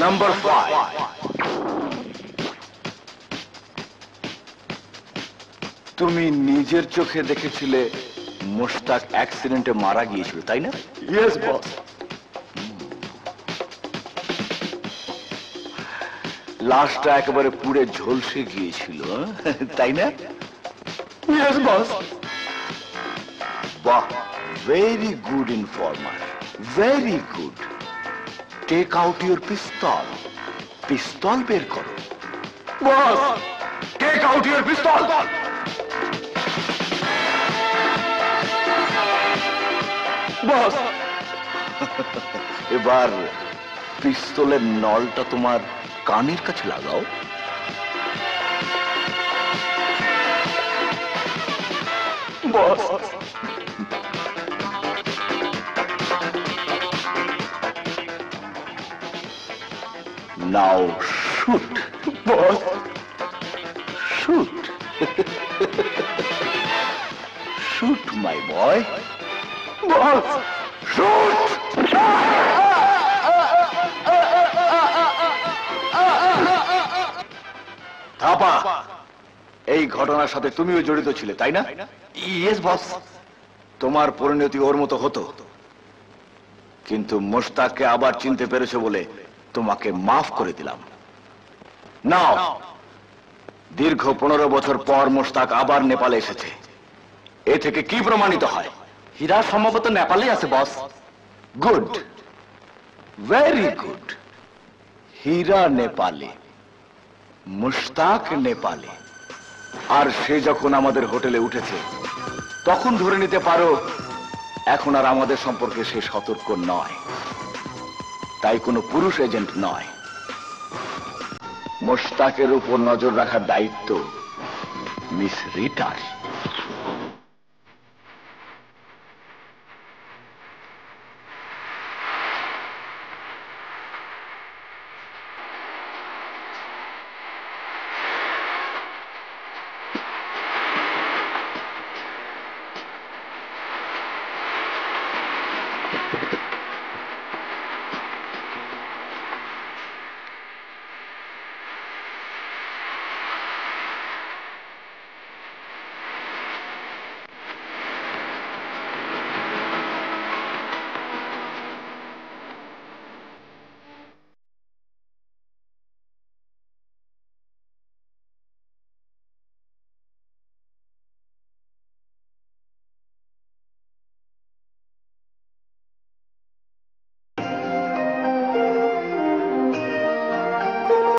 Number 5, তুমি নিজের চোখে দেখেছিলে মুশতাক অ্যাক্সিডেন্টে মারা গিয়েছিল, তাই না? Yes boss. লাশটা একেবারে পুড়ে ঝলসে গিয়েছিল, তাই না? Yes boss. বাহ, very good informer, very good. Take out your pistol. Pistol বের করো। Boss, take out your pistol. Boss. এবার পিস্তলের নলটা তোমার কানের কাছে লাগাও। Boss. Now shoot. Boss. Shoot. Shoot my boy. Boss. Shoot. Thapa, এই ঘটনার সাথে তুমিও জড়িত ছিলে, তাই না? Yes boss. তোমার পরিণতি ওর মতো হতো, কিন্তু মুশতাককে আবার চিনতে পেরেছো বলে তোমাকে মাফ করে দিলাম। নাও, দীর্ঘ 15 বছর পর মুশতাক আবার নেপালে এসেছে। এ থেকে কি প্রমাণিত হয়? হীরা সম্ভবত নেপালে আছে boss. Good, very good. Hira নেপালে, মুশতাক নেপালে, আর সে যখন আমাদের হোটেলে উঠেছে তখন ধরে নিতে পারো এখন আর আমাদের সম্পর্কে সে সতর্ক নয়, তাই কোনো পুরুষ এজেন্ট নয়। মুশতাকের উপর নজর রাখার দায়িত্ব মিস রিটার।